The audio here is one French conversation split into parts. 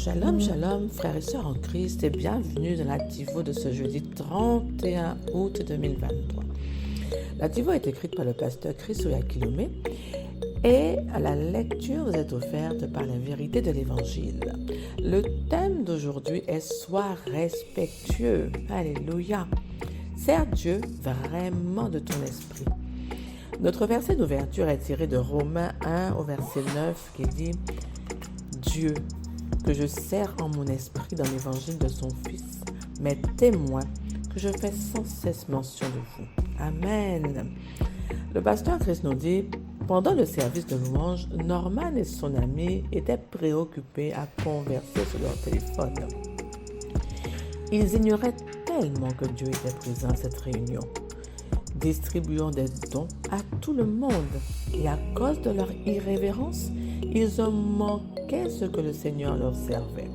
Shalom, shalom, frères et sœurs en Christ et bienvenue dans la Tivo de ce jeudi 31 août 2023. La Tivo est écrite par le pasteur Chris Oyakilome et à la lecture vous êtes offerte par la vérité de l'Évangile. Le thème d'aujourd'hui est « Sois respectueux ». Alléluia. Sers Dieu vraiment de ton esprit. Notre verset d'ouverture est tiré de Romains 1 au verset 9 qui dit « Dieu, que je sers en mon esprit dans l'évangile de son Fils, mes témoins, que je fais sans cesse mention de vous. » Amen. Le pasteur Christ nous dit, pendant le service de louange, Norman et son ami étaient préoccupés à converser sur leur téléphone. Ils ignoraient tellement que Dieu était présent à cette réunion, distribuant des dons à tout le monde. Et à cause de leur irrévérence, ils ont manqué ce que le Seigneur leur servait.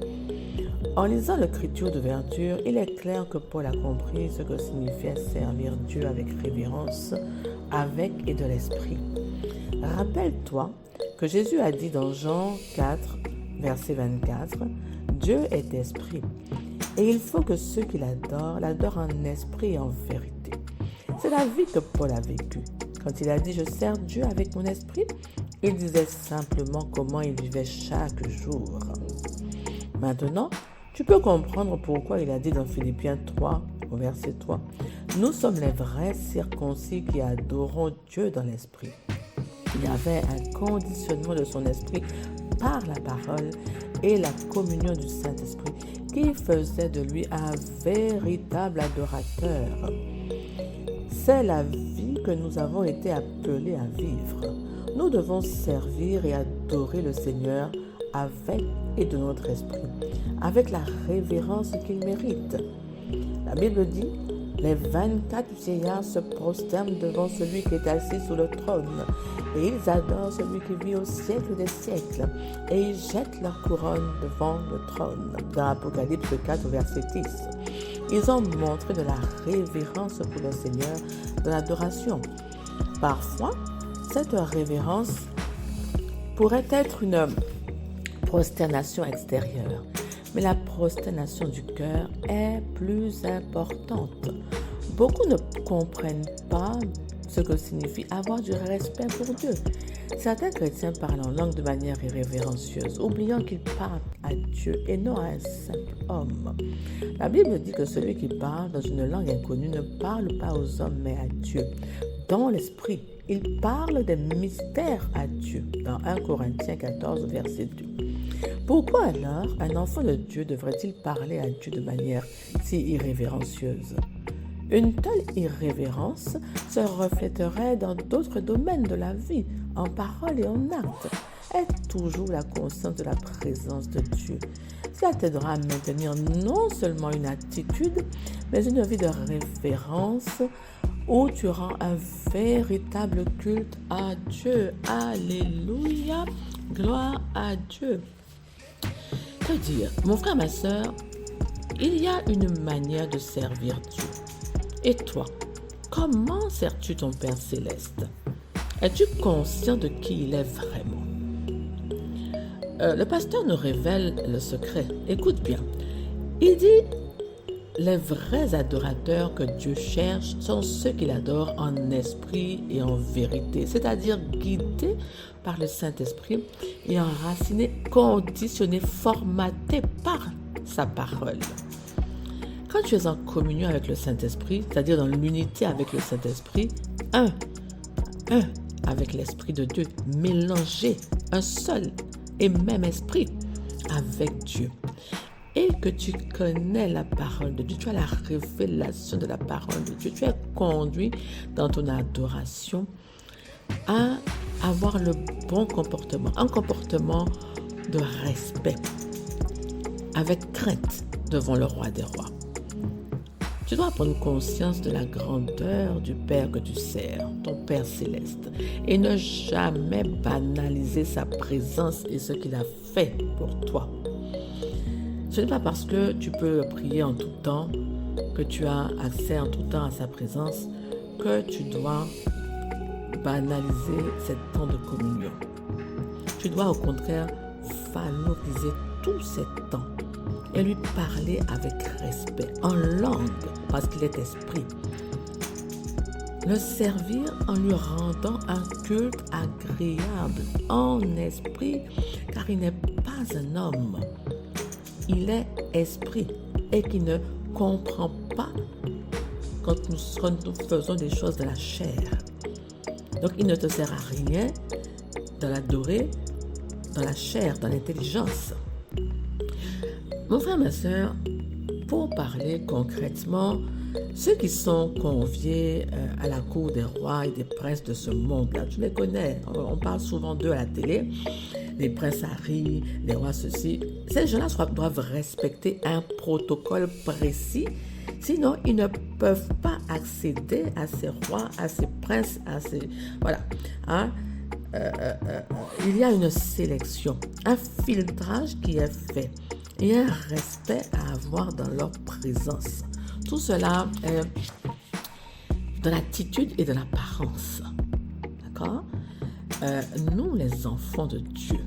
En lisant l'écriture d'ouverture, il est clair que Paul a compris ce que signifiait servir Dieu avec révérence, avec et de l'esprit. Rappelle-toi que Jésus a dit dans Jean 4, verset 24, « Dieu est esprit, et il faut que ceux qui l'adorent en esprit et en vérité. » C'est la vie que Paul a vécue. Quand il a dit « Je sers Dieu avec mon esprit », il disait simplement comment il vivait chaque jour. Maintenant, tu peux comprendre pourquoi il a dit dans Philippiens 3, au verset 3, « Nous sommes les vrais circoncis qui adorons Dieu dans l'esprit. » Il y avait un conditionnement de son esprit par la parole et la communion du Saint-Esprit qui faisait de lui un véritable adorateur. C'est la vie que nous avons été appelés à vivre. Nous devons servir et adorer le Seigneur avec et de notre esprit, avec la révérence qu'il mérite. La Bible dit, « Les 24 vieillards se prosternent devant celui qui est assis sur le trône, et ils adorent celui qui vit au siècle des siècles, et ils jettent leur couronne devant le trône. » Dans Apocalypse 4, verset 10. Ils ont montré de la révérence pour le Seigneur dans l'adoration. Parfois, cette révérence pourrait être une prosternation extérieure, mais la prosternation du cœur est plus importante. Beaucoup ne comprennent pas ce que signifie avoir du respect pour Dieu. Certains chrétiens parlent en langue de manière irrévérencieuse, oubliant qu'ils parlent à Dieu et non à un simple homme. La Bible dit que celui qui parle dans une langue inconnue ne parle pas aux hommes, mais à Dieu. Dans l'esprit, il parle des mystères à Dieu, dans 1 Corinthiens 14, verset 2. Pourquoi alors un enfant de Dieu devrait-il parler à Dieu de manière si irrévérencieuse? Une telle irrévérence se reflèterait dans d'autres domaines de la vie, en parole et en acte. Aie toujours la conscience de la présence de Dieu. Cela t'aidera à maintenir non seulement une attitude, mais une vie de révérence où tu rends un véritable culte à Dieu. Alléluia, gloire à Dieu. Que dire, mon frère, ma sœur, il y a une manière de servir Dieu. Et toi, comment sers-tu ton Père Céleste? Es-tu conscient de qui il est vraiment? Le pasteur nous révèle le secret. Écoute bien. Il dit, les vrais adorateurs que Dieu cherche sont ceux qui l'adorent en esprit et en vérité, c'est-à-dire guidés par le Saint-Esprit et enracinés, conditionnés, formatés par sa parole. Quand tu es en communion avec le Saint-Esprit, c'est-à-dire dans l'unité avec le Saint-Esprit, un avec l'Esprit de Dieu, mélangé, un seul et même esprit avec Dieu, et que tu connais la parole de Dieu, tu as la révélation de la parole de Dieu, tu es conduit dans ton adoration à avoir le bon comportement, un comportement de respect, avec crainte devant le roi des rois. Tu dois prendre conscience de la grandeur du Père que tu sers, ton Père Céleste, et ne jamais banaliser sa présence et ce qu'il a fait pour toi. Ce n'est pas parce que tu peux prier en tout temps, que tu as accès en tout temps à sa présence, que tu dois banaliser cet temps de communion. Tu dois au contraire valoriser tout ses temps et lui parler avec respect, en langue, parce qu'il est esprit. Le servir en lui rendant un culte agréable en esprit, car il n'est pas un homme. Il est esprit et qui ne comprend pas quand nous faisons des choses de la chair. Donc il ne te sert à rien de l'adorer dans la chair, dans l'intelligence. Mon frère, ma soeur, pour parler concrètement, ceux qui sont conviés à la cour des rois et des princes de ce monde-là, tu les connais, on parle souvent d'eux à la télé, les princes Harry, les rois ceci. Ces gens-là doivent respecter un protocole précis, sinon ils ne peuvent pas accéder à ces rois, à ces princes, à ces... Voilà. Hein? Il y a une sélection, un filtrage qui est fait et un respect à avoir dans leur présence. Tout cela est de l'attitude et de l'apparence. D'accord? Nous, les enfants de Dieu,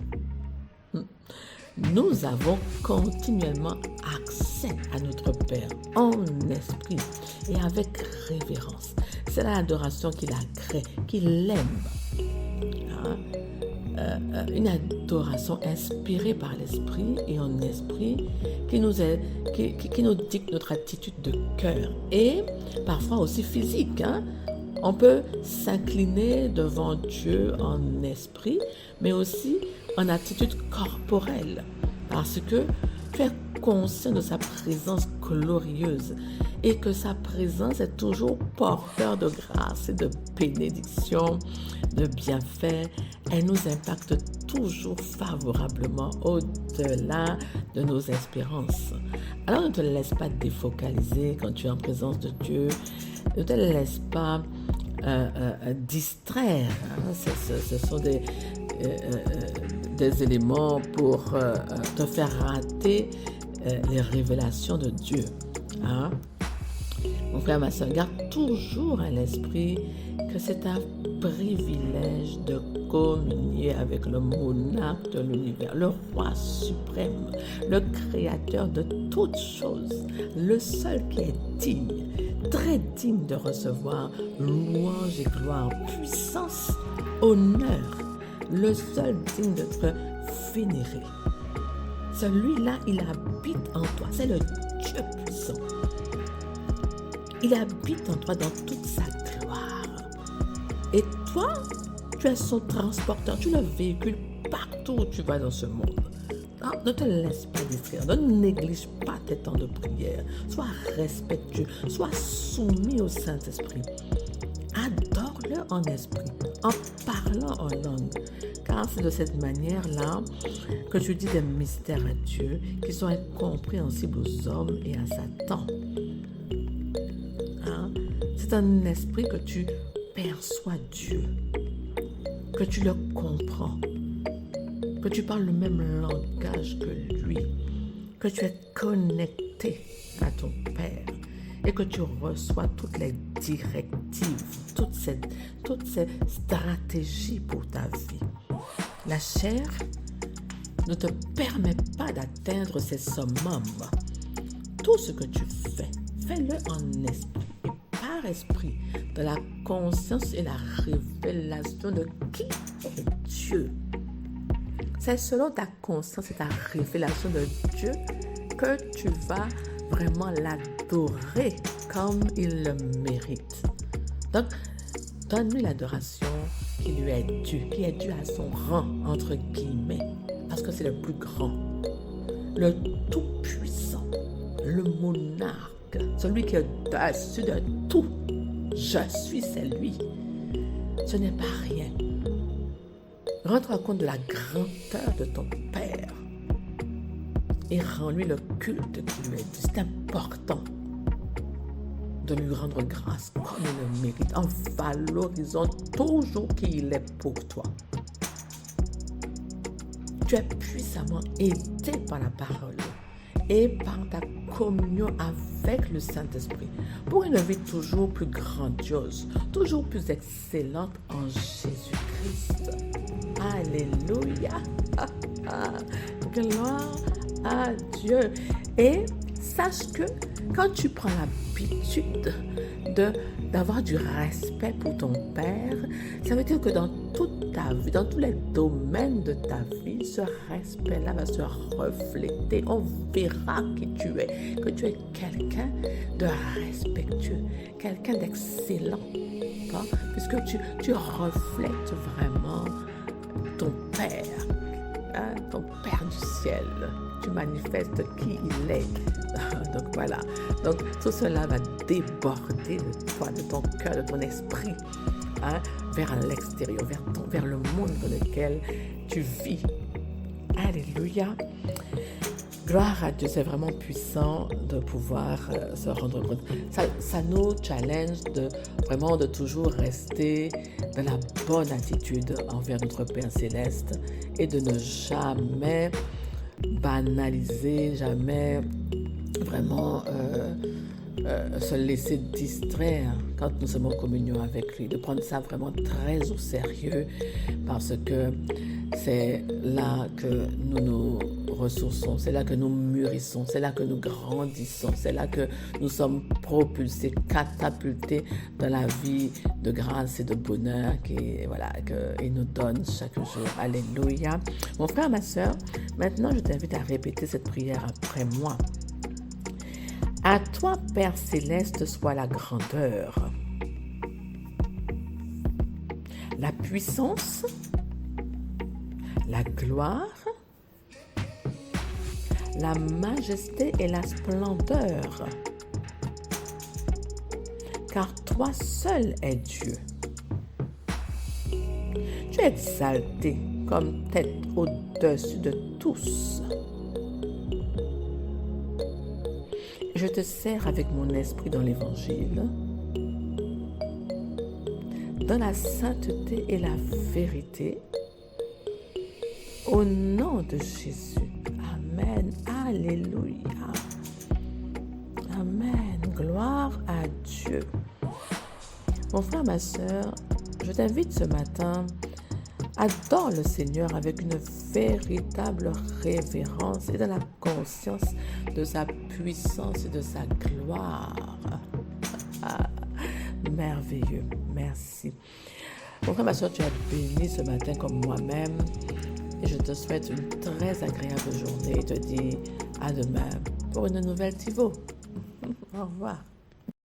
nous avons continuellement accès à notre Père en esprit et avec révérence. C'est l'adoration qu'il a créée, qu'il aime. Hein? Une adoration inspirée par l'esprit et en esprit qui nous dicte notre attitude de cœur et parfois aussi physique. Hein? On peut s'incliner devant Dieu en esprit, mais aussi en attitude corporelle, parce que tu es conscient de sa présence glorieuse et que sa présence est toujours porteur de grâce et de bénédiction, de bienfaits. Elle nous impacte toujours favorablement au-delà de nos espérances. Alors ne te laisse pas défocaliser quand tu es en présence de Dieu. Ne te laisse pas distraire. Hein. Ce sont des éléments pour te faire rater les révélations de Dieu. Hein? Mon frère, ma soeur, garde toujours à l'esprit que c'est un privilège de communier avec le monarque de l'univers, le roi suprême, le créateur de toutes choses, le seul qui est digne, très digne de recevoir louange et gloire, puissance, honneur, le seul digne d'être vénéré. Celui-là, il habite en toi, c'est le Dieu puissant. Il habite en toi dans toute sa gloire. Et toi, tu es son transporteur, tu le véhicules partout où tu vas dans ce monde. Non, ne te laisse pas distraire, ne néglige pas tes temps de prière. Sois respectueux, sois soumis au Saint-Esprit. Adore-le en esprit, en parlant en langue. Car c'est de cette manière-là que tu dis des mystères à Dieu qui sont incompréhensibles aux hommes et à Satan. Hein? C'est un esprit que tu perçois Dieu, que tu le comprends, que tu parles le même langage que lui, que tu es connecté à ton Père et que tu reçois toutes les directives, toutes ces stratégies pour ta vie. La chair ne te permet pas d'atteindre ces summums. Tout ce que tu fais, fais-le en esprit et par esprit, de la conscience et la révélation de qui est Dieu. C'est selon ta conscience et ta révélation de Dieu que tu vas vraiment l'adorer comme il le mérite. Donc, donne-lui l'adoration qui lui est due, qui est due à son rang, entre guillemets, parce que c'est le plus grand, le tout-puissant, le monarque, celui qui est au-dessus de tout. Je suis, c'est lui. Ce n'est pas rien. Rends-toi compte de la grandeur de ton Père et rends-lui le culte qui lui est dû. C'est important de lui rendre grâce comme il le mérite, en valorisant toujours qui il est pour toi. Tu es puissamment aidé par la parole et par ta communion avec le Saint-Esprit pour une vie toujours plus grandiose, toujours plus excellente en Jésus-Christ. Alléluia! Gloire à Dieu. Et sache que quand tu prends l'habitude d'avoir du respect pour ton Père, ça veut dire que dans toute ta vie, dans tous les domaines de ta vie, ce respect-là va se refléter. On verra qui tu es, que tu es quelqu'un de respectueux, quelqu'un d'excellent, hein, puisque tu reflètes vraiment ton Père, hein, ton Père du ciel. Tu manifestes qui il est. Donc voilà. Donc tout cela va déborder de toi, de ton cœur, de ton esprit, hein, vers l'extérieur, vers le monde dans lequel tu vis. Alléluia. Gloire à Dieu, c'est vraiment puissant de pouvoir se rendre compte. Ça nous challenge de toujours rester dans la bonne attitude envers notre Père Céleste et de ne jamais banaliser, jamais vraiment se laisser distraire quand nous sommes en communion avec lui, de prendre ça vraiment très au sérieux parce que c'est là que nous nous ressourçons, c'est là que nous mûrissons, c'est là que nous grandissons, c'est là que nous sommes propulsés, catapultés dans la vie de grâce et de bonheur qu'il nous donne chaque jour. Alléluia. Mon frère, ma soeur, maintenant je t'invite à répéter cette prière après moi. À toi, Père Céleste, soit la grandeur, la puissance, la gloire, la majesté et la splendeur, car toi seul es Dieu. Tu es exalté comme tête au-dessus de tous. Je te sers avec mon esprit dans l'Évangile, dans la sainteté et la vérité, au nom de Jésus. Amen. Alléluia. Amen. Gloire à Dieu. Mon frère, ma soeur, je t'invite ce matin, adore le Seigneur avec une véritable révérence et dans la conscience de sa puissance et de sa gloire. Merveilleux. Merci. Mon frère, ma soeur, tu es béni ce matin comme moi-même. Et je te souhaite une très agréable journée et te dis à demain pour une nouvelle Tivo. Au revoir.